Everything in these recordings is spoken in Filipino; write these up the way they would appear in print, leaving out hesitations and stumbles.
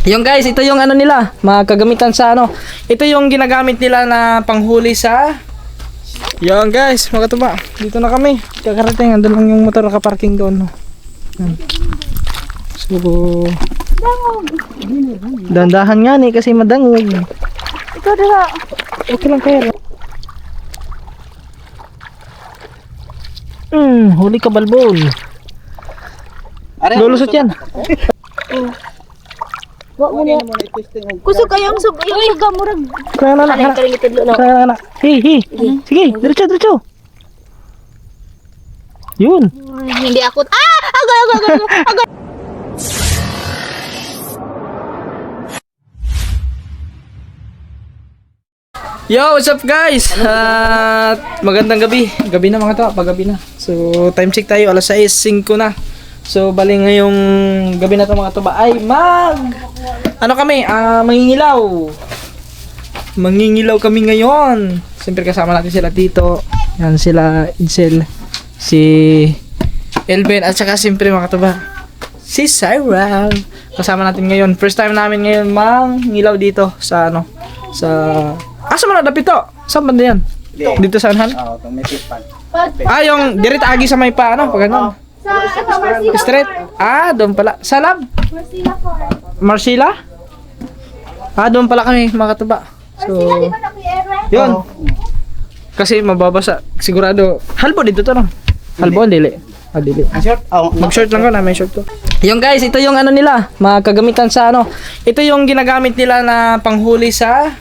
Yung guys, ito yung ano nila, mga kagamitan sa ano. Ito yung ginagamit nila na panghuli sa. Yung guys, mga katuba, dito na kami. Kakarating, andun lang yung motor nakaparking doon. No? So, dandahan nga ni kasi madangog. Ikaw dala. Okay lang kayo. Huli ka balbol. Lulusot yan. Wa mo na. Kusog kayang suga murag. Kaya na Anak kaling itudlo na. Kaya na. Hey. Sige, diretso. Yun. Hindi ako. Agay. Yo, what's up guys? Magandang gabi. Gabi na mga to, paggabi na. So, time check tayo, alas 6:05 na. So, bali ngayong gabi na to mga to ba ay ano kami, mangingilaw. Mangingilaw kami ngayon. Siyempre kasama natin sila dito. Yan sila Edsel, si Elben at saka siyempre mga to ba si Cyril. Kasama natin ngayon. First time namin ngayon mangingilaw dito sa ano, sa asa man na dapito? Saan banda yan? Dito sa Anhan? Oo, itong may pitpan. Yung direct agi sa may pa, ano? Pag ganun. Straight? Doon pala. Sa lab? Marcila? Doon pala kami, mga katuba. So, yun. Kasi mababasa. Sigurado. Halbo dito to, no? Halbo, dili. Dili. Short? Mag-short lang ko na, may short ko. Yung guys, ito yung ano nila, mga kagamitan sa ano. Ito yung ginagamit nila na panghuli sa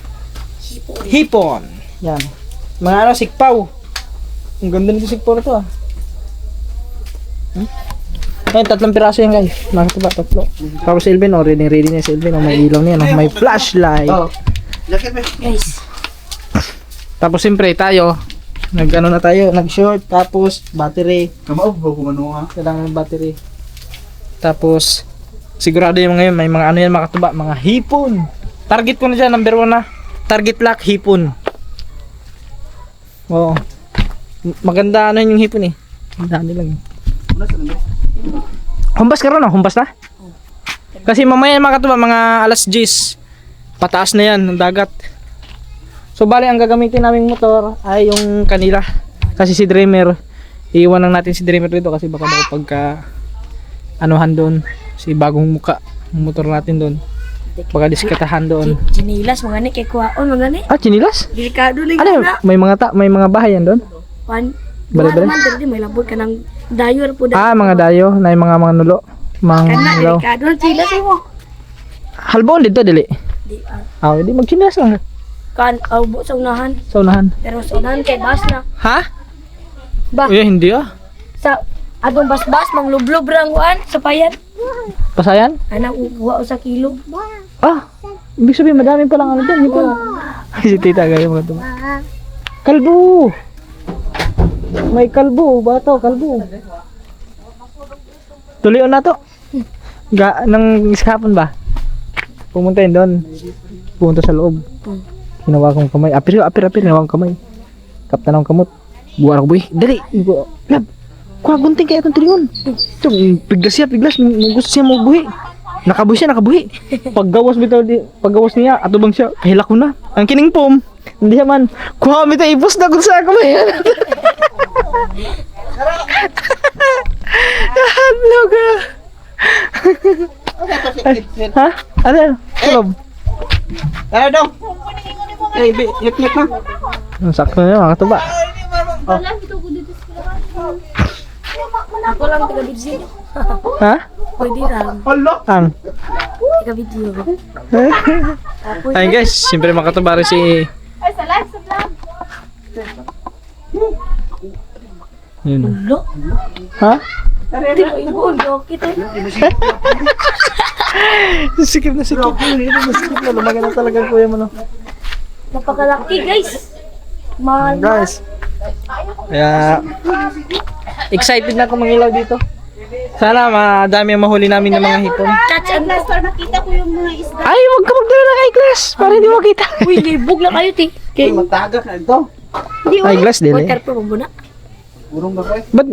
hipon. Yan. Mga ano, sikpaw. Ang ganda nito sikpaw na to Ayun, 3 piraso yan guys. Nakita ba? 3. Tapos si Elvin, ready na si Elvin. May ilaw niya, may flashlight. Jacket ba? Guys. Tapos siyempre tayo, nag-short. Tapos battery. Kamaog ba kumano ha? Kailangan ng battery. Tapos, sigurado yung ngayon, may mga ano yan mga katuba, mga hipon. Target ko na dyan, number 1 na. Target lock, hipon. Oo. Maganda ano yung hipon eh. Maganda lang. Humbas ka ron, humbas na? Kasi mamaya mga katuba, mga alas 10, pataas na yan, ng dagat. So bali, ang gagamitin naming motor ay yung kanila. Kasi si Dreamer, iiwan lang natin si Dreamer dito kasi baka makapagka anuhan doon. Si bagong muka, yung motor natin doon. Baka diskatahan doon. Chinilas mga ni kay kuwaon mga ni. Chinilas? Delikado lang Ano, na. may mga bahay yan doon? Bale-bale? Man dili may labot ka ng dayor po Mga dayo, na yung mga nulo. Mga kana law. delikado ang chilas mo. Halbon dito, dili? Di Hindi mag-chinilas lang. kan aubo sa unahan. Sa unahan. Pero sa unahan kay bas na. Ha? Ba Hindi sa adong bas-bas manglublob rang kuan sa payan. Pasayan? Ana uwa sa kilo. Ibig sabihin madami palang ano dyan. Si tita gaya mga ito. Kalbo! May kalbo, bato, kalbo. Tuloy na to. Nang iskapon ba? Pumunta yun doon. Pumunta sa loob. Hinawa kong kamay. Apir, hinawa kong kamay. Kaptan akong kamot. Buwan ako buhi. Dali! Lab! Kuha gunting kaya itong tiliyon. Piglas gusto siya magbuhi. Nakabuhi. Paggawas niya, atubang siya, kahilak ko na. Ang kining pom, hindi siya man, kuha kami tayo, ibus na kung saan ko ba yan. Ano ka? Ha? Ano yan? Kulob? Tara dong! Hit na! Ang sakto na yun, mga katuba. Ako lang taga video. Ha? Pwede lang. Ang? Taga video. Ayun guys, siyempre mga katuba rin si... Ay, sa live, sa vlog. Yun. Ulo. Ha? Hindi mo ibuon, kita. Sikip na. Lumaga na talaga kuya mo, no? Napakalaki, guys. Mahal. Guys. Kaya excited na ako mangilaw dito. Sana madami ang mahuli namin ng mga hipon. Touch and go. Nakita ko yung mga isda. Ay, wag ka magdala ng eyeglass para hindi makita. Uy, libog lang kayo, ti. Magtagak na ito. Eyeglass din eh. Waterproof mo na. Urong ba ko eh? Ba't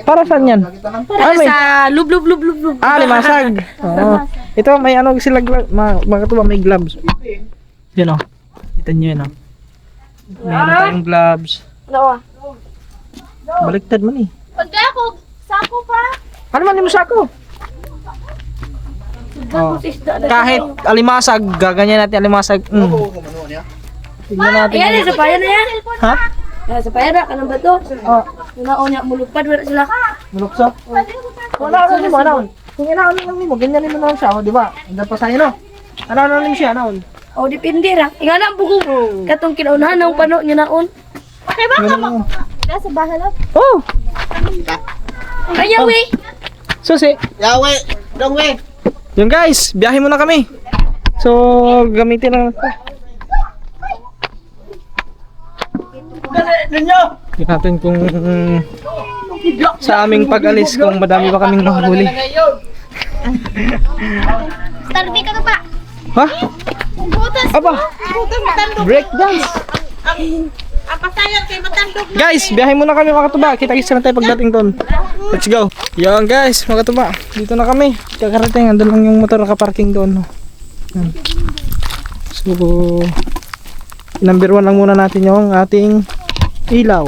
para saan yan? Para may- sa lub. Limasag. Oo. Ito, may ano sila, mga katuba, may gloves. Yan o. Kita nyo yan o. May ano tayong gloves. Ano? Baliktad man eh. Pag ako, sako pa. Ano man mo sako? Oh. Kahit alimasag, gaganyan natin alimasag. Oo, kumanuha niya. Tingnan natin. Ayan, sa payan na yan. Ha? Ayan, sa payan na, kanang bato. Oh, Unaon niya, mulupad, wala sila. mulukso. Wala ano mo, ano? Kung inaon lang mo, ganyan naman naman siya, oh, di ba? Ang pa sa'yo, no? Ano naman siya, ano? O, dipindi ra. Inga na, bugo. Katong kinaunahan ng pano niya naon. Ganun mo. Nasa bahay lang. Oh! Ayaw eh. Susi! Yawe! Dongwe! Yun guys, biyahe muna kami. So, gamitin lang ito. Tingnan natin kung sa aming pag-alis kung madami pa kaming mahuli. Tarbi ka pa. Ha? Aba! Break dance! Apasayan kay matandog. Guys, biyahe muna kami mga katuba. Kita-kita na tayo pagdating doon. Let's go. Yan guys, mga katuba. Dito na kami. Kakarating, andun lang yung motor nakaparking doon. No? Yan. So, number 1 lang muna natin yung ating ilaw.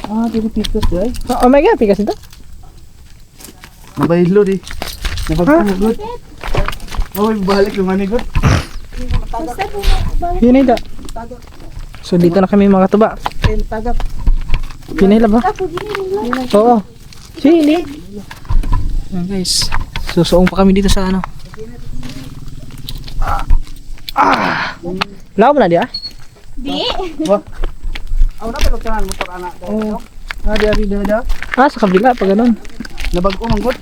Ah, dito pikas guys. Oh my god, pikas ito? Mabaylo di. Napagpagod. Oh, balik yung manigot. Yun ito. So, dito na kami mga katuba. Pinahila ba? Oo. Sili. Yan guys. Susuong pa kami dito sa ano. Lawa mo na di ah? Di. Aw na pero kanang motor anak. Oo. Ari da. Ah, sa kabila pa ganun. Nabag-o manggot.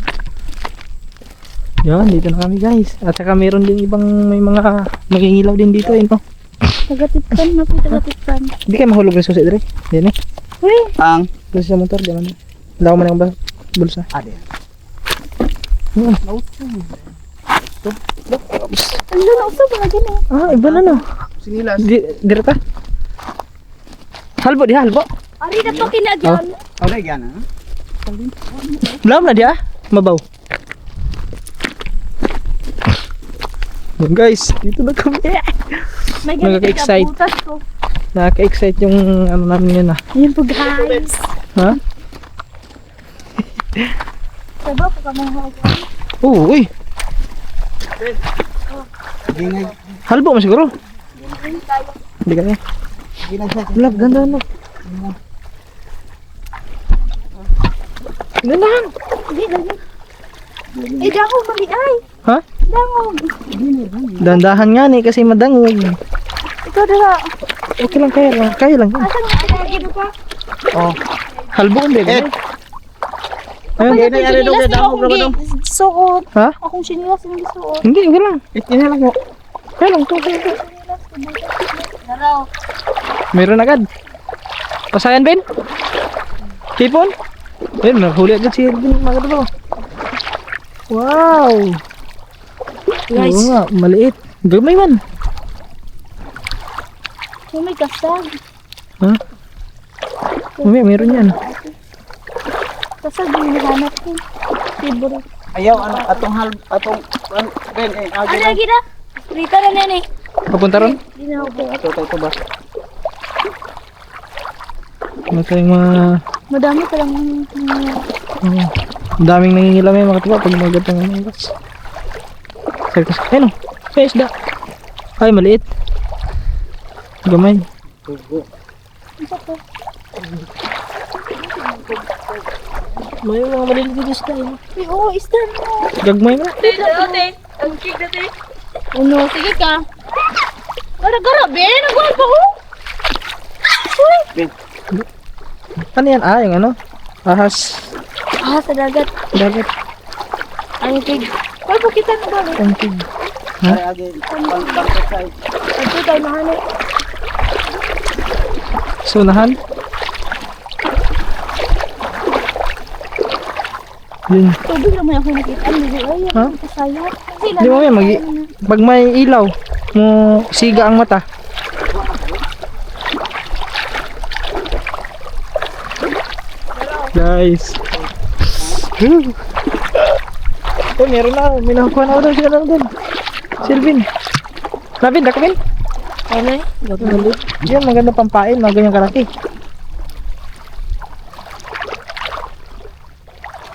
Yan, dito na kami guys. At saka meron din ibang may mga nagingilaw din dito eh no. Tagatipkan, mapi tagatipkan. Hindi kayo mahulog na susi dire. Yan eh. Uy. Ang Susi sa motor, diyan. Lawa mo na yung bulsa. ade. Yan. Ang lalaw sa mga gini. Ah, iba na no. Sinilas. Direta. Halbo di halbo. Ari na pa kinagyan. Aw na yan ha. Lawa mo na di ah. Mabaw. Yan guys, dito na kami. May Nakaka-excite. butas ko. Nakaka-excite yung ano namin yun ah. Ayan po guys. Ha? Saba po ka mga hawak. Oo, uy. Gingay. Halbo mo siguro. Hindi kaya. Ginagsa. Love, ganda no. Gandahan. Hindi lagi. Eh dako mali ay. Ha? Dangog. Dandahan nga ni kasi madangog. Ikaw dala. Okay lang, kaya lang. Kaya lang. Asa nga kinagyan pa? Oh. Halbo hindi. Eh. Ayun. Kaya na yari dong damo bro dong. Suot. Ha? Akong sinilas hindi suot. Hindi, okay lang. Inihalang mo. Kaya lang, to. Daraw. Meron agad. Pasayan, Ben? Tipon? Ayun, naghuli agad si Edwin, mga katabaw. Wow! Guys. Oo nga, maliit. Gamay man. Oh may kasag. Ha? Meron yan. Kasag yung nahanap ko. Favorite. Ayaw ano atong ben Ano lagi na? Rita na nene. Papunta ron? Di na ako. Ito ba? Ano tayong mga... Madami pa lang. Ang daming nangingilam yung mga katabaw pag mga gatang ano. Ayun o, sa isda. Ay, maliit. Gamay. May mga maliliit isda yun. Oo, isda mo. Gagmay mo. Ang cute na tayo. Ano, sige ka. Gara-gara, be. Nagwal pa ko. Ano yan? Ah, yung ano? Ahas. Ah, sa dagat. Dagat. Ang tig. Wala po kita na ba? Tangkig. Ay agi pang side. Ito tayo nahanap. Sunahan. Yun. Tubig naman ako nakita. Hindi ko ay. Ha? Kasaya. Di mo yan, pag may ilaw, mo siga ang mata. Guys. Oh, meron na. May nakakuha na ako doon. Sino na doon? Silvin. Nabin, nakabin? Ano eh? Yan, maganda pampain. Mga ganyang karaki.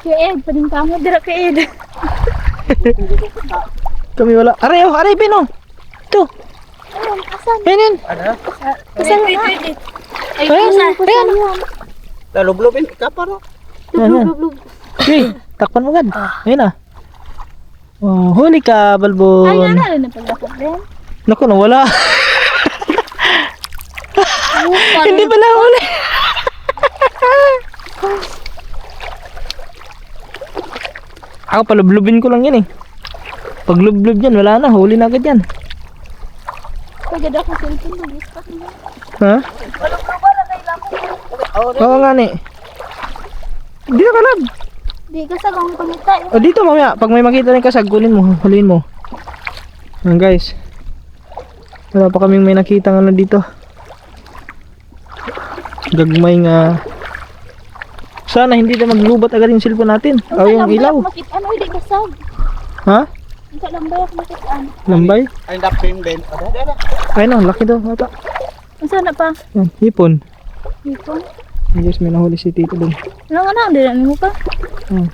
Kaya Ed, paning kamo dira kay Ed. Kami wala. Aray, oh. Aray, Pino. Ito. Ayun, asan? Yan, yan. Asan na? Ay, Ayan, asan? ayan. Lublob-lobin, kapar no? Yan, yan. Lub. Okay, takpan mo agad. Ayun na. Oh, huli ka, Ay, balbon. na rin na pagdapat din. Naku, nawala. Hindi pala huli. Ako palublubin ko lang yan eh. Pag lublob yan, wala na. Huli na agad yan. Pagod ako cellphone mo, ispat mo. Ha? Oo nga ni. Hindi na kalab. Di ka sa kong pangita. O dito mamaya, pag may makita rin kasag, kunin mo, huliin mo. Yan guys. Wala pa kaming may nakita ano dito. Gagmay nga. Sana hindi na maglubat agad yung cellphone natin. O yung ilaw. Ano, hindi kasag. Ha? Ang kalambay ako makitaan. Lambay? Ay, dapin din. Ada. Ay no, laki daw. Ata. Ang sana pa. Yan, hipon. Dito. I guess may nahuli si Tito doon. Ano nga na, hindi namin mo pa. Hmm.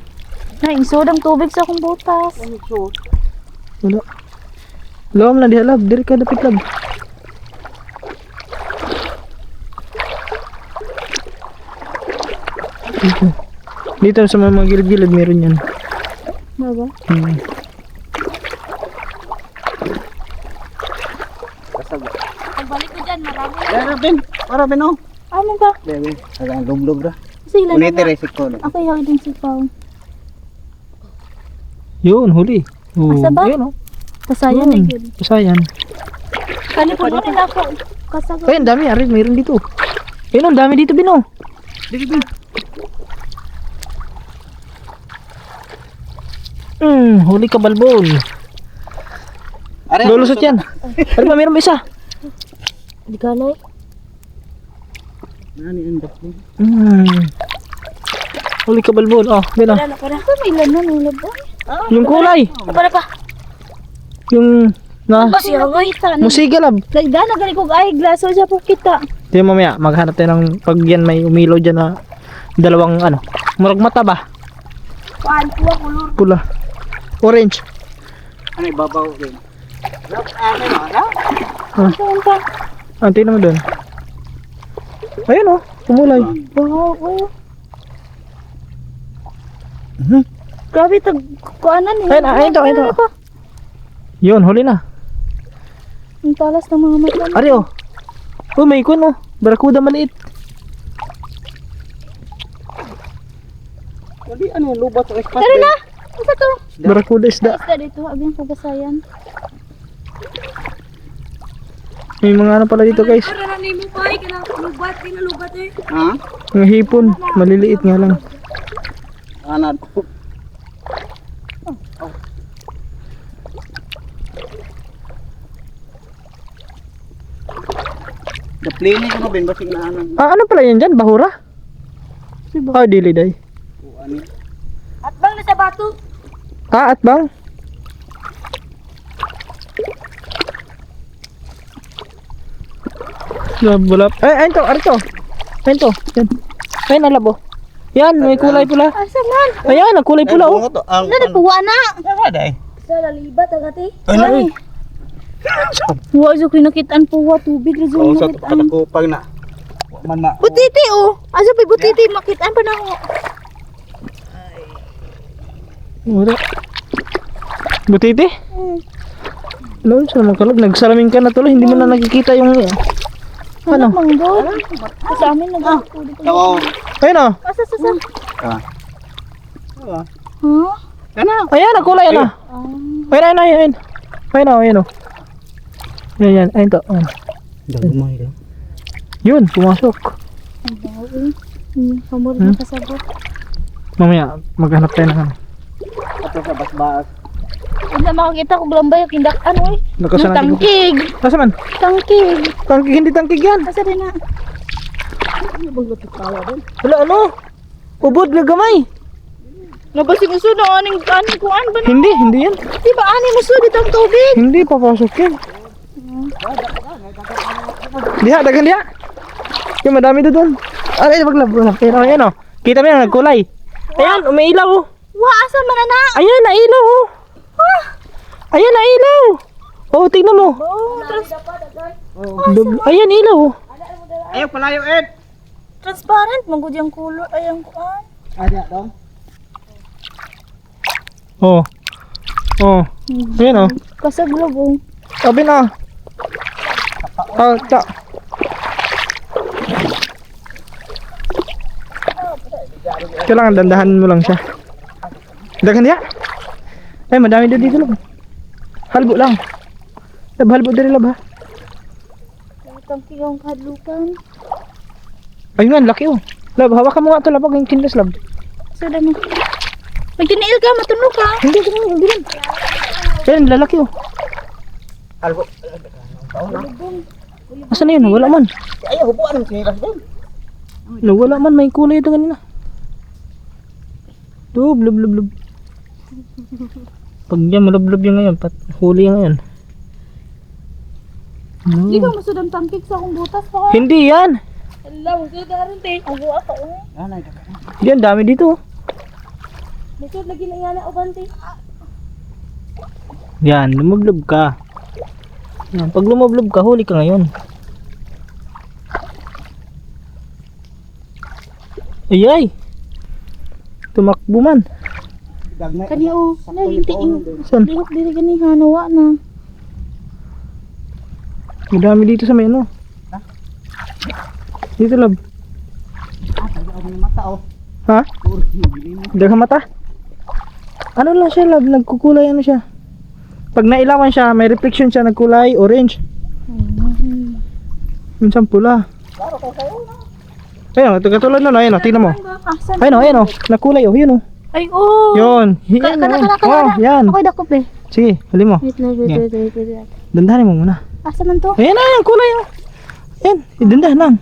Ay, sodang tubig sa akong butas. Wala. Lawam lang diha lab. Diri ka dapit lab. Dito sa mga gilid-gilid meron yan. Baga? Pagbalik ko dyan, marami. Dapin. Marapin no? Ano ba? Dapin. Agang lublob ra. Sila na Unite ba? resik ko no. Ako yung din si Pao. Yun, huli. Oh, Asa ba? Ayun, oh. Kasayan na yun. Kasayan. Kani po nyo nila ako. Kasag. Ayun, dami. Arin, mayroon dito. Ayun, ang dami dito, Bino. Dito. Huli ka, balbon. Lulusot yan. Ano ba, mayroon ba isa? Di ka na Nani ang dapin? Huli ka, balbon. Oh, Bino. Para ko may laman ng laban. Yung kulay. Para pa. Yung, na, Kasi ako kita. musiga, lab. Nagdana gani kog ay glass o siya po kita. Di mamaya, maghanap tayo ng pag yan may umilaw dyan na dalawang ano, murag mata ba? Paan po color. Pula. Orange. Ano ibabaw din? Ano na? Saan pa? Ah, tingnan mo doon. Ayun oh, kumulay. Wow, oh. Grabe tag kuanan eh. Ayun, ayun to, ayun to. Yun, huli na. Ang talas ng mga mata. Ari oh. Oh, may ikon oh. Barakuda maliit. Hindi ano lubat sa espas. Tara na. Isa to. Barakuda isda. Isda dito, abing pagasayan. May mga ano pala dito guys. Para na mo pa ay kanang lubat, lubat eh. Ha? Mga hipon. Maliliit nga lang. Anad. Daplini ko ba bin basig na anang. Ah, ano pala yan dyan? Bahura? Ah, dili day. Ani. At bang na sa bato? Ah, at bang? Bulap. Ay, ayun to, ari to. Ayun to. Yan. Ayun, alabo. Yan, may kulay pula. Asa man? Ayan, ang kulay pula oh. Ang Na puwa na. day. Sa lalibat agati. Ay. Wa jo kinakitaan puwa tubig ra Oh, jo sa makitaan. patakupag na. Man ma. Butiti oh. Asa pa butiti makitaan pa na ako. Wala. Butiti? Ano, sa mga kalog, nagsalamin ka na tuloy, hindi mo na nakikita yung Ano ano. manggod? Sa amin nagko dito. Tawo. Ayun oh. Asa sa sa. Ah. Huh? Kana. Ayan, ang kulay, ano. Ayun, ayun, ayun. Ayun oh, ayun oh. Yan, yan, ayun to. Ayun. Dagmay lang. Yun, pumasok. Kamor na kasagot. Mamaya, maghanap tayo ng ano. Ato sa basbas. Hindi makakita ko blambay kindak ano eh. Nakasan natin ko. Tangkig. Nasa man? Tangkig. Tangkig, hindi tangkig yan. Asa din na. Ano bang tawa din? Wala ano? Ubod na gamay. Nabasig uso na aning kuan ba na? Hindi yan. Di ba ani mo dito ang tubig? Hindi papasok yan. Diha, dagan diha. Yung madami doon. Ay, maglab. Pero yan oh. Kita mo yan, nagkulay. Ayan, umiilaw oh. Wa asa man na? Ayan, nailaw oh. Ayan, nailaw. Oh, tingnan mo. Ayan, ilaw oh. Ayaw palayo, Ed. Transparent magud yung color ay ang kuan. Ada dong. Oh. Oh. Ayan oh. Kasag lubong. Sabi na. Ah, ta. Kailangan dandahan mo lang siya. Dagan diya. Ay, madami doon dito lang. Halbo lang. Lab, halbo diri lab ha. Tangki yung kadlukan. Ayun nga, laki oh. Lab, hawakan mo nga ito lab. Huwag yung kindas lab. Sada mo. Magtinail ka, matunog ka. Hindi, hindi yan. Ayan, lalaki oh. Albo. Asan na yun? Wala man. Ayaw, hubuan ng sinilas doon. Wala man, may kulay ito kanina. Lub, lub, lub, lub. Pag yan, malub-lub yung ngayon. Huli yung ngayon. Di ba masud ang tangkik sa akong butas pa? Hindi yan. Hello, masud daron te. Ang buwa pa oh. Anay, Yan, dami dito. Masud lagi na yana uban te. Yan, lumublob ka. Yan, pag lumublob ka, huli ka ngayon. Ayay! Tumakbo man. Dagnay. Kaniya oh. Lagi tiin. Saan? Lihok diri gani hanawa na. Madami dito sa may ano. Dito lab. Ayaw ng mata, oh. Ha? Puro mabili mo. Daghang mata? Ano lang siya lab? Nagkukulay ano siya? Pag nailawan siya, may reflection siya, nagkulay orange. Minsan pula. Ayun, katulad nun, ayun o, tingnan mo. Asan? Ayun o, nakulay o, yun o. Ay oh. Yun, yun o. Oh, yan. Ako dakop eh. Sige, huli mo. Wait lang, wait. Dandahanin mo muna. Asa man to? Ayan na, yung kulay o. Ayan, dandahan lang.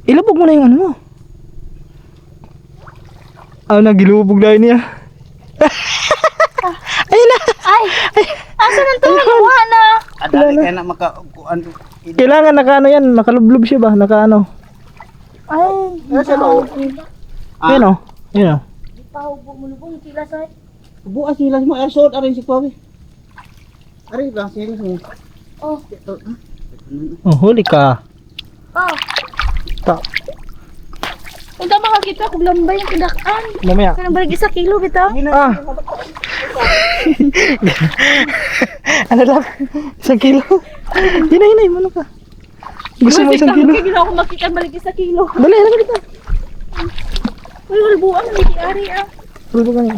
Ilubog mo na yung ano mo. Ah, nagilubog na niya. Ayun na. Ay. Asa man to? Nawa na. Adali kaya na makakuan. Kailangan naka ano yan, makalublob siya ba? Naka ano. Ay. Nasa loob. Ayun o, ayun o. Pahubog mo lubong sila sa. Buas silas mo, airsold arin si Pawi. Ari lang silas mo. Oh. Oh, huli ka. Oh. Ta. Unta makakita kung lambay yung kidakan. Mamaya. Kanang balik 1 kilo kita. Ah. Ano lang? 1 kilo? Hinay, ano ka? Gusto mo 1 kilo? Hindi ako makita balik 1 kilo. Dali, halika dito. Uy, walbuan na may ari ah. Pulbo ka niya.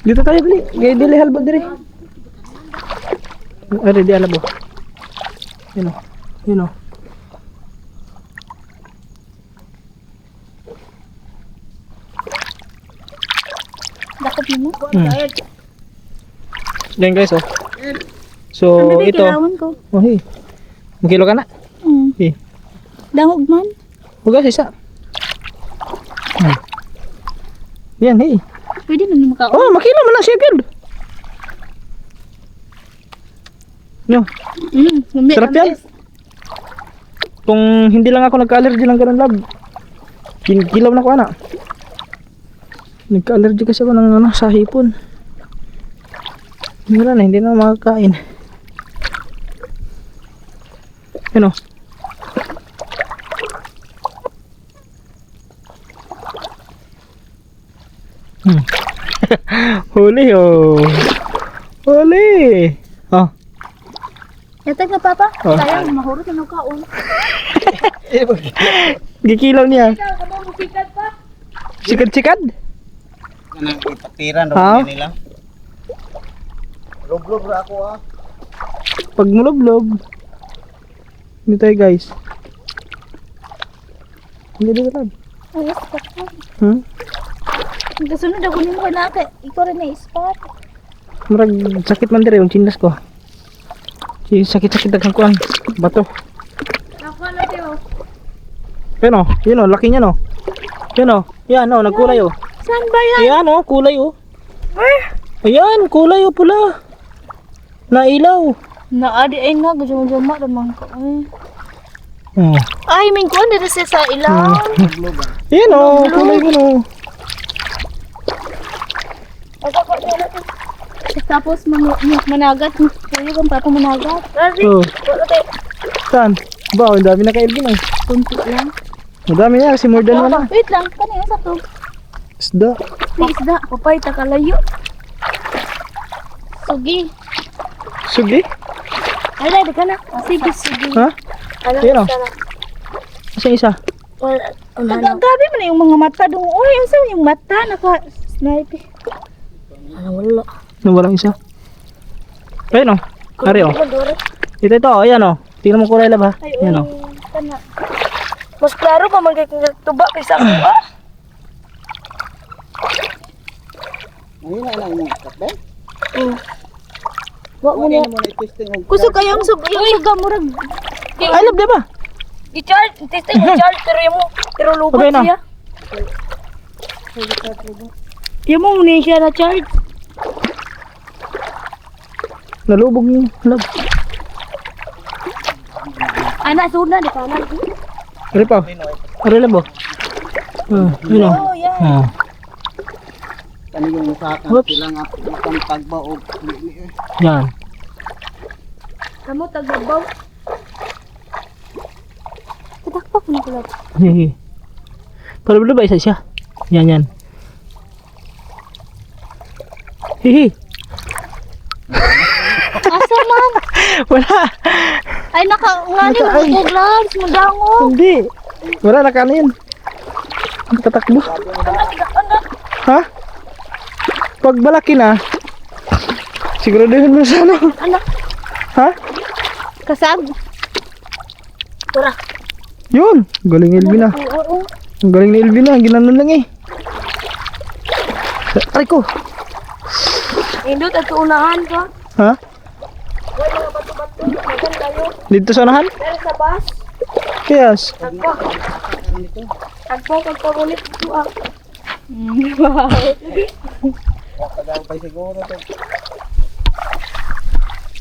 Dito tayo, dali. Gaya dili, halbo dali. Ari, di alabo. Yun o. Yun o. Dakop mo. Yan guys, oh. So, Ang bibig ito. kailangan ko. Oh, hey. Magkilo ka na? Hey. Dangog man. Hugas isa. Yan, hey. Pwede na naman Oh, makilo man na siya, good. Yo, sarap yan. Kung hindi lang ako nagka-allergy lang ganun lab. Kilaw na ko ana. Nagka-allergy kasi ako ng ano, sa hipon. Wala na, hindi na makakain. Ano? Huli oh. Huli. Oh. Yatag na papa. Oh. Sayang, mahurot na kaon. Gikilaw niya. Ikaw, kabang musikat pa. Sikad-sikad? Kanang ipatiran Ha? daw nila. Loblob ra ako ah. Pag muloblob. Hindi tayo guys. Hindi dito lab. Ayos ka pa. Kasunod ako nimo na kay ikaw rin na spot. Marag sakit man dire yung chinas ko. Sakit-sakit daghang kuan. Bato. Ako na tiyo. Yan o, yun o, laki niya no. Yan o, yan o, nagkulay o. Saan ba yan? Ayan o, kulay o. Ayan, kulay o, pula. Nailaw. Naadi ay na, gajama-jama naman ko. Oh. Ay, min ko, dito siya sa ilaw. Yan o, kulay mo no. Tapos managat. Kaya kang papa managat. Oh. Saan? Ba, ang dami na kailbin eh. Tunti lang. Ang dami na, kasi more than one na. Wait lang, kanina sa to. Isda. May isda, papay, takalayo. Sugi. Sugi? Ay, dahil ka na. Sige, sige. Ha? Ayan o. Isa isa. Grabe mo na yung mga mata doon. Uy, yung saan yung mata? Naka-snipe. Wala. Nawalang isa. Ayan o. Ari o. Ito, ayan o. Tingnan mo kulay lab ha. Ayan o. Mas klaro pa magkakatuba kaysa ako ah. Ayun na lang mo. Kapbe? Wa mo na. Kusog kayang suga murag. Ay, lab diba? I-charge, testing i-charge pero lubat Okay na. siya. Yung mo muna siya na charge. Nalubog yung lab. Anak, sunod na, di ka na. Ari pa. Ari lab o. Yun o. Oh, yan. Oh. Kani yung usakan Oops. sila nga itong pagbaog. Yan. Kamu tagabaw. Katakpak na pala. Hehe. Para ba isa siya? Yan yan. Hehe. Asa man? Wala. Ay, ngani mo Ay. ko gloves, mudango. Hindi. Wala na kanin. Nakatakbo. Ha? Pag malaki na, siguraduhin mo sa ano. Anak, Ha? kasag. Tura. Yun. Galing ni Elvina. Oo. Ang galing ni Elvina. Ginanon lang eh. Aray ko. Indot at unahan ka. Ha? Wala mga bato-bato. Magan tayo. Dito sa unahan? Pero sa bus. Kayas. Agpo. Agpo pagpagulit ko ah. Wow. Kadaw pa siguro to.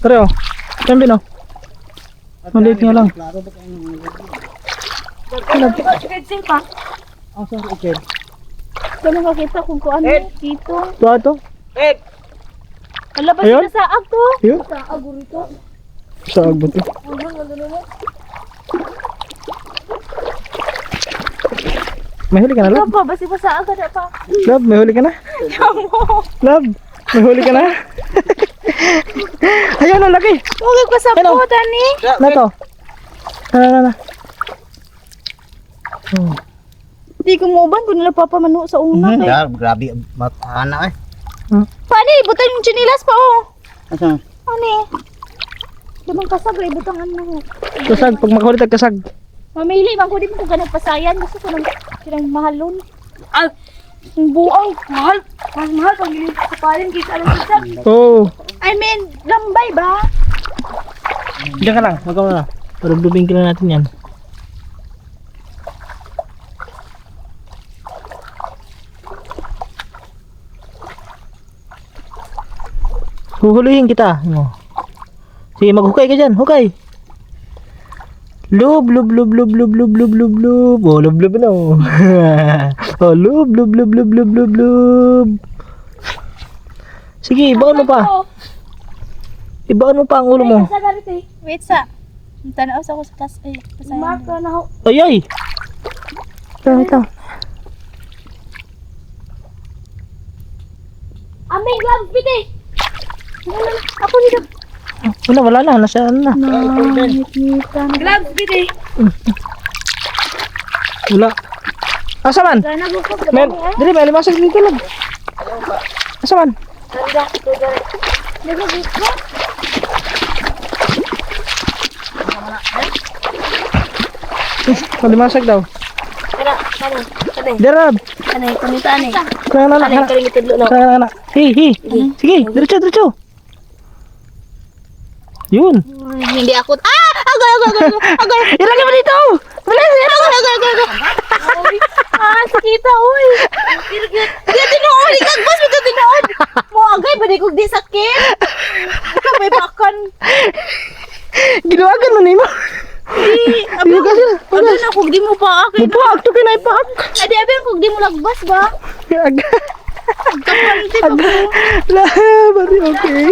Tara o. Tembi no. Maliit nga lang. Klaro ba kang Ano ba sige pa? ang sorry okay. Kano makita kung ano dito. Tuwa to. Ala ba Ayun. sila sa agto? Yun. Sa agurito. Sa agbot eh. May huli ka na, Ikaw love? pa, basi pa sa agad pa. Love, may huli ka na? Love, may huli ka na? Ayan o, laki! Huwag ko sa Ano? puta ni. Na to. Na. Oh. Di ko muuban kung nila papamano sa una. Kay. Ya, grabe matana eh. Paano ibutan yung chinilas pa oh. Asa? Ano eh? Damang kasag, ibutang ano. Kasag, pag makahuli tag kasag. Mamili, man ko di mo ko ganag pasayan. Gusto ko ng silang mahalon. Ah, ang buang, mahal. Mas mahal pag hindi sa palin kita lang kita. Oh. I mean, lambay ba? Diyan ka lang, wag ka na. Parububing ka na natin yan. Huhulihin kita. Ano? Sige, maghukay ka dyan. Hukay. Lub. Oh, lub na. Oh, lub. Sige, ibaon mo pa. Ibaon mo pa ang ulo mo. Wait sa. Tanaw sa ko sa tas. Ay, pasayan. Marka na ako. Ay. Ito. Aming gloves, piti! Ako dito. Wala na. Nasa ano na. Gloves, piti! Wala. Asa man? Sana ko ko. Dili, may limasag dito lang. Asa man? Tanda, ito dyan. Nagagit ko? Malimasag daw. Kana. Derab. Kana, kumita ani. Kana. Kana, kalimit lo. Kana. Hi. Sige, diretso. Yun. Hindi ako. Ah! Agay! Ilagay mo dito. Uy, sakita, uy. Kaya tinuod, ikagbas mo ito tinuod. Mo agay, ba di kong di sakit? Ikaw may bakan. Giluwagan mo nimo. Di, Di kasi. abi na kung di mo pa akin. Mupaak to kinay paak. Adi, abi kung di mo lagbas ba? Aga. Kapanti pa ko. Lah, bari okay.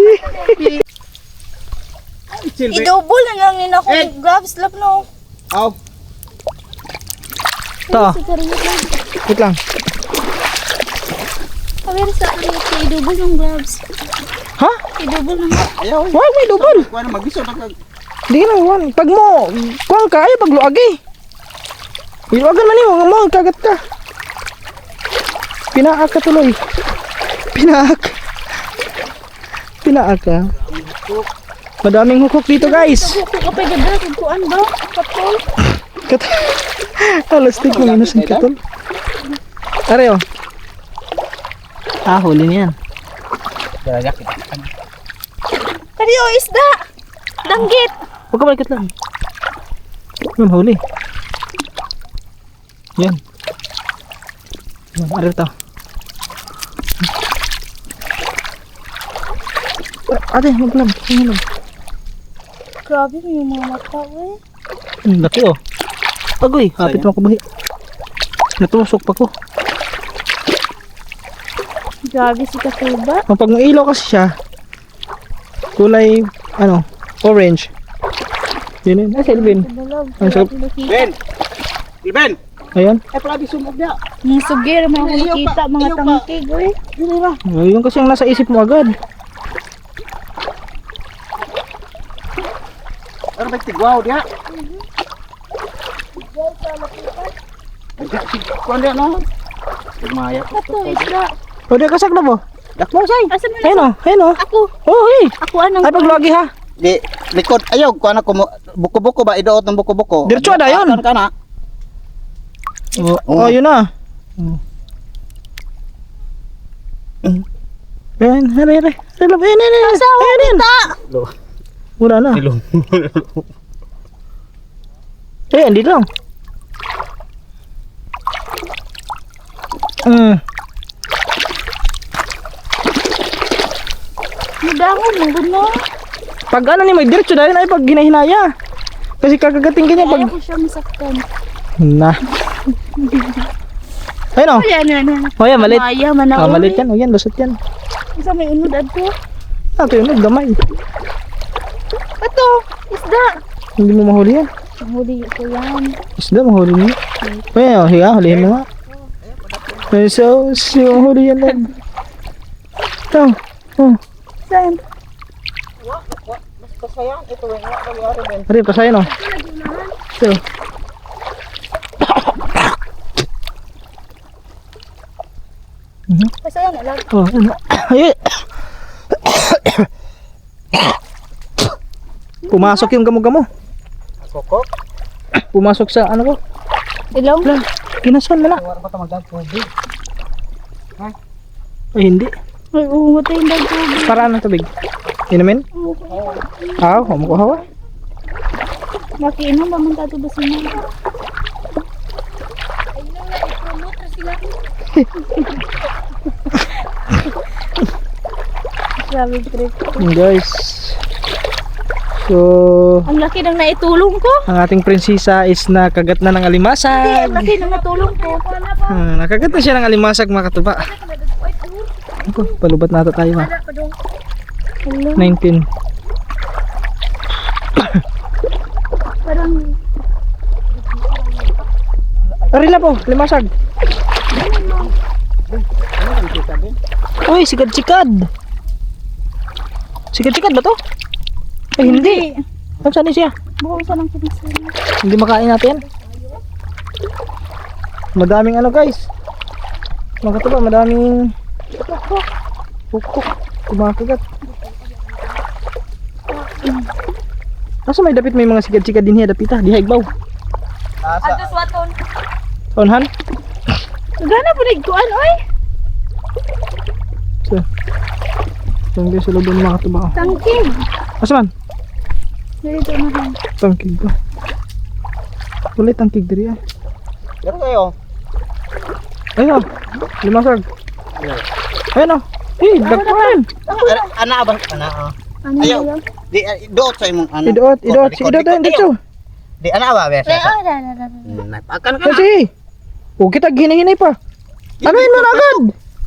Silbi. I-double na lang nila akong gloves lap no. Aw. To, Sigarilyo lang. wait lang. Sabi sa akin, i-double yung gloves. Ha? I-double na. Ayaw. Wag may double. Kuha na magbisod na kag. Di na wan. Pag mo, kuang kaya pagluag eh. Iluwagan man nimo, mo kagat ka. Pinaak ka tuloy. Pinaak. Pinaak ka. Madaming hukok dito guys. Kung kapay ganda, kung kuan ba? Kapol. Kat Alastig mo innocent ka tol. Are oh. Ah, huli niyan. Dalaga kita. Kariyo, isda! Danggit! Huwag ka balikat lang. Yun, huli. Yan. Yan, are to. Ate, maglam. Maglam. Grabe mo yung mga mata, eh. Laki oh. Agoy, hapit mo ko bahi. Natusok pa ko. Grabe si Katuba. Pag ilaw kasi siya, kulay, ano, orange. Yun yun. Ah, si Elvin. Ang sarap. Ben. Ben. Ayan. Ay pala sumog dia. Mga sugir, mga nakikita, mga Iyo pa. tangkig, eh. Dili ra. Yun kasi ang nasa isip mo agad. Ano ba tigwaw dia? Kuha dia no. Maya. Ito, isda. O, di kasak na po. Dakmo say. Asan mo Ayun na? o, ayun o. Ako. Oh, hey. Ako anong... Ay, pagluwagi ha. Di likod ayaw kuha na ko buko-buko ba idoot ng buko-buko. Diretso na yun. Ka na. Oh, yun na. Ayan, hari, hari. Ayan, ayan, ayan. Ayan, ayan. Wala na. Ayan, dito lang. Madahon, magod mo. Pag ano ni may diretso na yun ay pag hinahinaya. Kasi kakagating ka niya pag... Ayaw ko siya masaktan. Na. Ayun o. Ayan, ayan, ayan. Oh, yan, malit. Maya, manaon. Malit yan. O yan, lusot yan. Isa may unod ato. Ito yun, gamay. Ito, isda. Hindi mo mahuli yan. Huli ko yan. Isda, mahuli niya. Ayan o, higa, hulihin mo nga. Ay, so, mahuli yan lang. Ito. Oh. Saan? Sayang ito nga kami Ben. Ari, pasayan o. Ito. Pasaya na lang. Oh, ano? Ayun. Pumasok yung gamo-gamo. Koko. Pumasok sa ano ko. Ilong? Wala, kinason na na. Wala pa ta magdagpobig. Ay, hindi. Ay, umatay yung dagdag. Para ng tubig. Inumin? Ah, kumukuha ka. Makiinom ba man tato ba sila? Grabe trip. Guys. So, Ang laki ng naitulong ko. ang ating prinsesa is nakagat na ng alimasag. Ang laki ng natulong ko. Nakagat na siya ng alimasag, mga katuba. Ako, palubat na ata tayo ha. 19. Parang Arila po, limasag. Uy, sikad-sikad. Sikad-sikad ba to? Eh, hindi. Saan siya? bukasan ng kinisili. Hindi makain natin. Madaming ano guys. Mga katuba, madaming pukpuk. Kumakagat. Asa may dapit may mga sigad-sigad din hiya dapita. Di haigbaw. Ato swaton. Onhan? Gana po nagkuan oy. So. Tunggu sa loob ng mga katuba. Tangkig. Asa man? Dito na han. Tangkig ba? Kulit ang kig diri ah. Pero kayo. Ayun oh. Limasag. Ayun oh. Dagkuhan. Ana ba? Ana. Ano Ayaw. yun? Di doot sa imong ano. Idoot. Si Idoot ayun dito. Di ana ba besa? Akan ka na. Kasi. O kita ginahinay pa. Anuin mo na agad.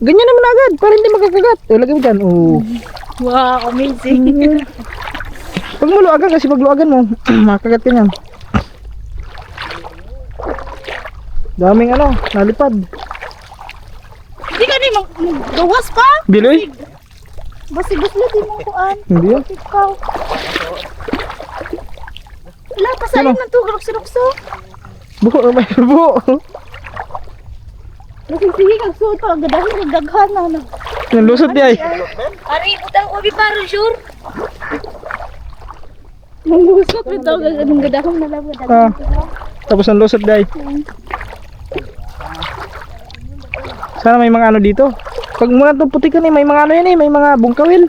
Ganyan naman agad para hindi magkakagat. O lagay mo dyan. O. Wow, amazing. Pag maluagan kasi pag luagan mo, makagat ka niyan. Daming ano, nalipad. Hindi ka ni gawas pa. Biloy? Basi-basi di mo kuan. Hindi yan. Ikaw. Wala, pasayin Ano? ng to, rukso-rukso. Buho, may buho. Sige kang suot pa, ang gadahin ng daghan na. Yung lusot di ay. Ari, butang ubi para, sure. Mangusot ito, ang gadahin na lang. Ah. Tapos ang lusot di ay. Sana may mga ano dito. Pag mga itong puti ka ni, may mga ano yan eh, may mga bungkawil.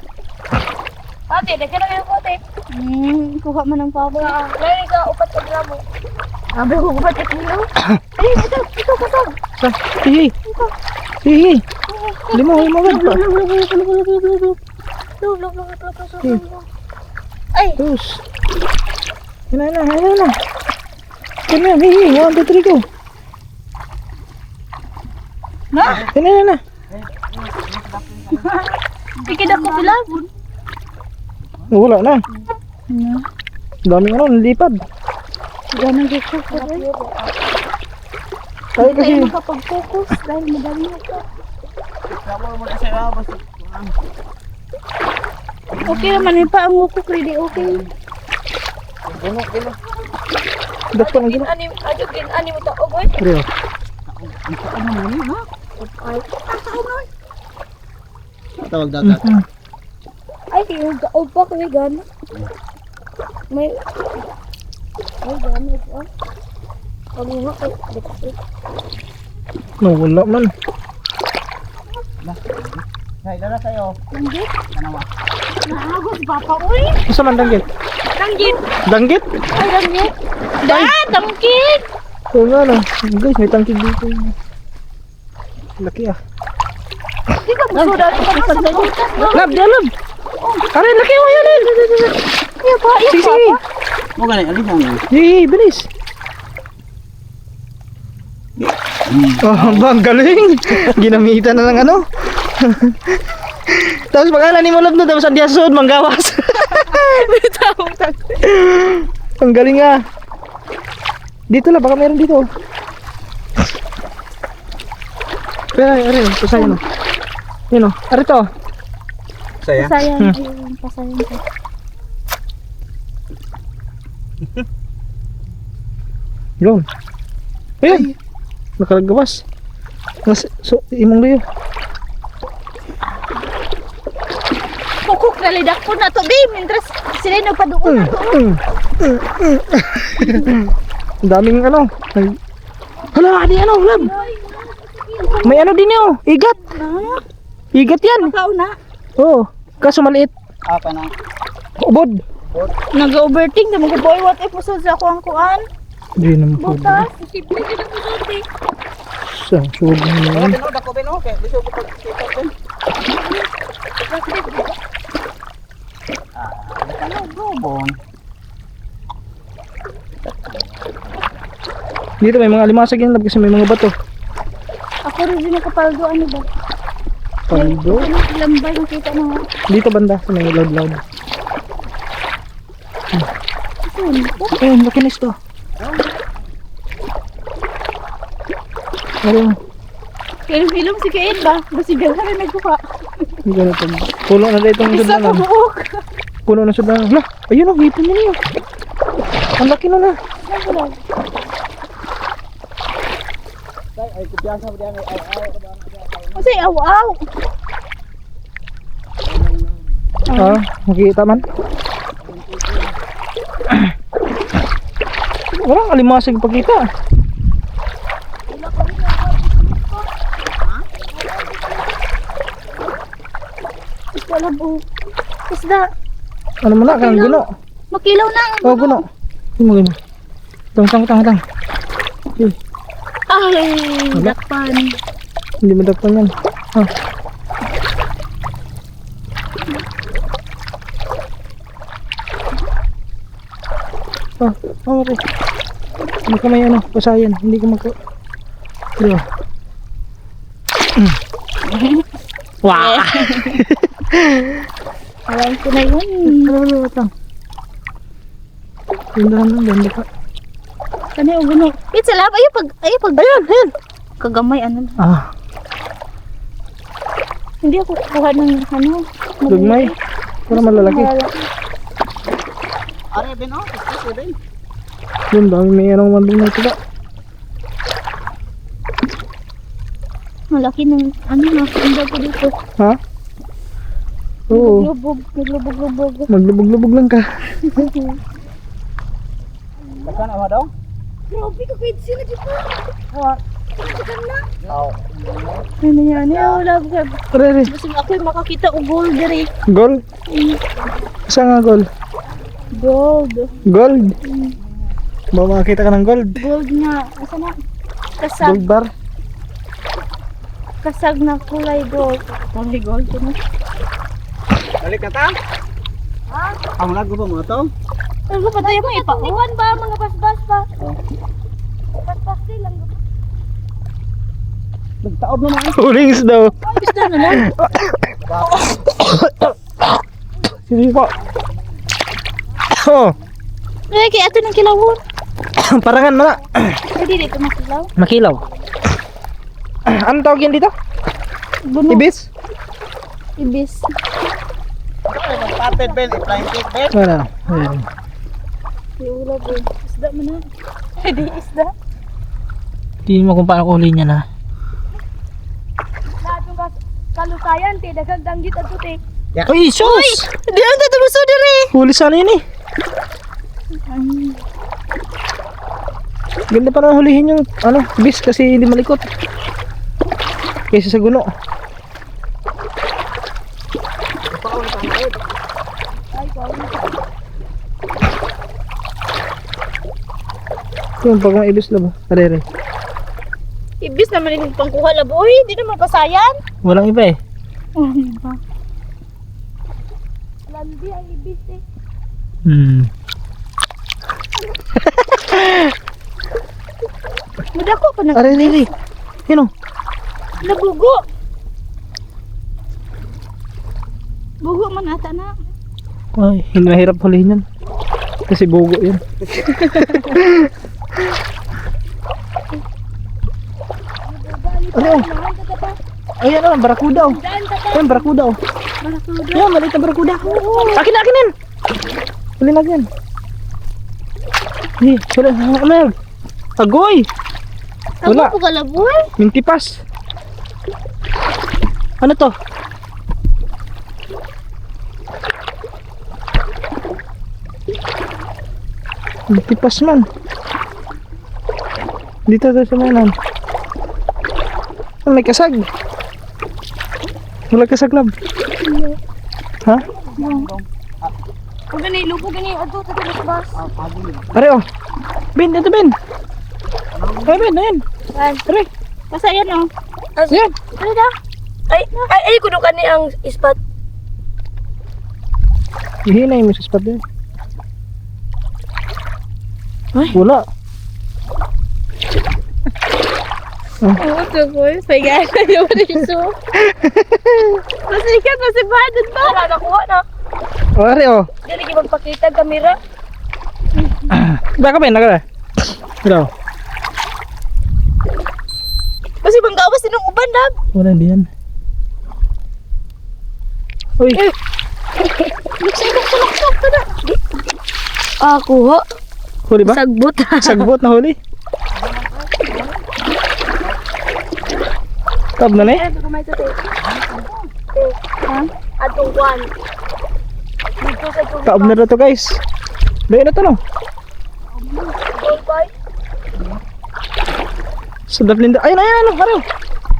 Ate, daghan na yung kote. Kuha mo ng pabo. Lari ka, upat ka gramo. Abe ko, upat ka kilo. Ay, ito, kasag. Sa, hihi. Hihi. Limo agad pa. Ay, Tapos. Yan na. Yan na, hihi. 1, 2, 3, go. na. Yan na. Pikid ako bilang. Wala na. Daming ano, nalipad. Ganang gito ko rin. Tayo kasi, Hindi makapag-focus dahil madami ako. Okay naman, may paango ko pwede okay. dapat ang gina. Ani mo ta, oboy. Rio. Tawag dagat. Ay, yung gaog pa kaya gana. May gana ito. Pag nga kay dito. Wala man. Hay dala sayo. Danggit? Ano wa? Naagos papa, uy! Asa man danggit? Danggit! Danggit? Ay, danggit! Danggit! Oo nga lang. Guys, may tangkig dito. Laki ah. Di ka masuda rin ka sa butas mo. Lab, lab. Aray, laki mo yan. Iya pa, iya Sige, pa. sige. Mo gani ali mo. Yee, bilis. Oh, bang galing. Ginamitan na ng ano. Tapos pag-ala ni mo lab na, tapos ang diasod, manggawas. Ang galing ah. Dito lang, baka meron dito. Aray, pasayan o. Yun o, aray to. Saya. Pasayang, ayun, pasayang ko. Yun. Ayun. Nakalagawas. So, imong liyo. Kukuk nalidak ko na to, babe. Mientras sila yung nagpadoon na to. Ang daming ano. Hala, di ano, lab. May ano din yun. Igat. Igat yan. Ikaw na. Oo. Kaso maliit. Apa na? Ubod. Nag-overthink na mga boy. What if musod sa kuang kuan? Di naman po. Butas. Simple ka na musod eh. Sa suod na yun. Bino dako bino kay liso ko pag kita din. Ano robon? Dito may mga limasag yan lab kasi may mga bato. Ako rin din nakapaldo. Ano ba? Paldo. Ano lambay yung kita na. Dito banda sa may loud. Ayun, laki na ito. Ayun. Film-film si Kain ba? Basi gala rin nagkuha. Hindi ganito. Puno na dito ang Isa sudanan. pa buok. Puno na sudanan. Lah, ayun o, hipon na niyo. Ang laki na na. Ay kumpiyansa mo diyan ay. Kasi aw-aw. Ah, makikita man. Walang alimasag pagkita. Wala buok. Isda. Ano mo na, kanang guno. Makilaw na. Oh, guno. Hindi mo guno. Tang. Ay, Wala. dakpan. Hindi madagpan yan. Ah. Ah, okay. Hindi ka may ano, pasayan. Hindi ka magka... Diba? Wow! Alam ko na yun. Ano, wait lang. Tindahan lang, ganda ka. Ano yung guno? Pizza lab, ayo pag. Ayan! Kagamay, ano. Ah, Hindi ako kukuha ng ano. dugmay. Para malalaki. Are, Ben, oh. Kasi, Ben. Doon dami may anong mandong na ito ba? Malaki ng ano na. Hindi ko dito. Ha? Oo. Lubog. Lubog. Maglubog-lubog lang ka. Bakan, ama daw? Grabe ka kahit sila dito. Oo. Ano yan? Wala ko. Rere. Basta ako'y makakita ko gold diri. Gold? Saan nga gold? Gold. Gold? Ba makakita ka ng gold? Gold nga. Asa na? Kasag. Gold bar? Kasag na kulay gold. Kulay gold. Ano? Balik ka ta? Ha? Ang lago pa mo to? Ano pa tayo mo ipa? Iwan ba? Mga basbas pa? Basbas din lang. Nagtaob naman. Hulings daw. Isda na lang. Sige po. Oh, Ay, kaya ito ng kilawon. parangan na. Hindi dito makilaw. Makilaw. Ano tawag yan dito? Buno. Ibis? Ibis. Nagpatid, Ben. I-flying cake, Ben. Wala. Ayan. Iula po. Isda mo na. Hindi isda. Tingin mo kung paano ko huli niya na. Lahat ng kalusayan, te. Dagang danggit at puti. Uy, sus! Di ang tatabuso diri. Huli sana yun eh. Ganda pa naman hulihin yung ano, bis kasi hindi malikot. Kaysa sa guno. Yung pag mga ibis lang ba? Karere. Ibis naman yung pangkuha laboy. Hindi naman kasayan. Walang iba eh. Landi ang ibis eh. Madako pa na. Arere. Yun o. Nabugo. Bugo man ata na. Ay, hindi mahirap hulihin yan. Kasi bugo yun. Ano? Ayan o, barakuda o. Ayan, barakuda o. Ayan, maliit na barakuda. Akin na, akin yan. Huli na yan. Huli, Mel. Agoy. Wala. Ako kalaboy. Mintipas. Ano to? Mintipas man. Dito tayo sa mainan. May kasag. Wala kasag lab. Ha? Kung gani, lupo gani. Ato, tatalas bas. Are oh. Ben, dito Ben. Ay Ben, ayan. Ay, Are. basta yan o. Ayan. Ano da? Ay, kuno ka ni ang ispat. Hihinay mo sa spot din. Ay. Wala. Oo, tukoy. Pagyan na yung riso. Masikat, masibadad ba? Wala, nakuha na. Are oh. Dili ki magpakita ang kamera. Baka Ben, nakala. Ito. Kasi bang gawas din ng uban, Dab. Wala hindi yan. Uy. Luksak ka na. Kuha. Huli ba? Sagbot. Sagbot na huli. Tab na ni? Ito kumay ito, te. Ha? Atong kwan. Dito sa itong Taob na to guys. Dahil na to no. gold boy. Sa Dublin. Ayun, ayun, ayun. Araw.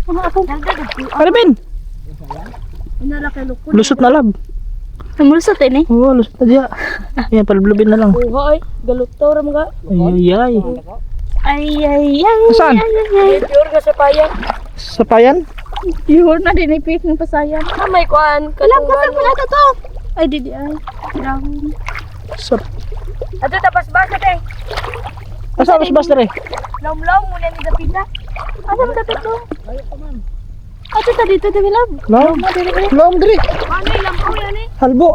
Ano ako? Araw Ben. Inala kay lukod. Lusot na lab. Namulusot eh, ni? Oo, lusot na diya. Ayan, palublubin na lang. Kuha ay. Galuto ram ga. Ay, ay, ay. Ay. Saan? Pure na sa payan. Sa payan? Pure na dinipik ng pasayan. Ah, may kuan. Katungan mo. Wala to. Ay, didi ay. Dahon. Sa... Ato tapas basa te. Asa mas basta rin? Laum-laum muna ni Dapita. Asa mo dapat to? Ato ta dito de bilam. Laom? Laom diri. Ano ilam ko yan eh? Halbo.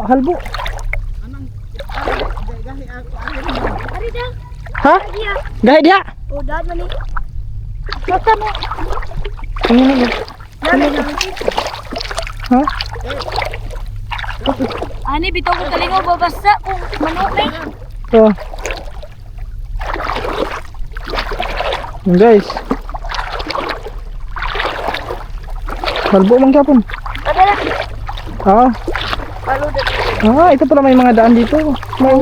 Ari da. Ha? Iya. Gahit diha. O dad man ni. Mata mo. Dami na. Ha? Ani bitaw ko talingaw babasa kung manok eh. Oh. Guys. Halbo man kapon. Ada na. Ah. Palo dito. Ito pala may mga daan dito. May,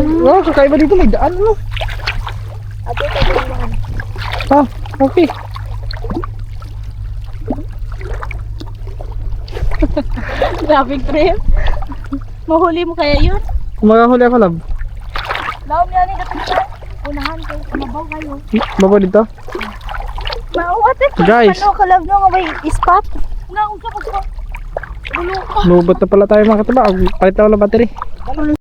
kakaiba dito may daan no. Ato ta talingaw. Ah, okay. Graphic trip. Mahuli mo kaya yun? Magahuli ako lab. Laom yan ni Dapita. Unahan ko. Mabaw kayo. Baba dito. Mauwat eh. Guys. Ano kalab no nga may ispat? Naon ka po. Bulo ka. Lubot na pala tayo mga katiba. Palit ako ng battery.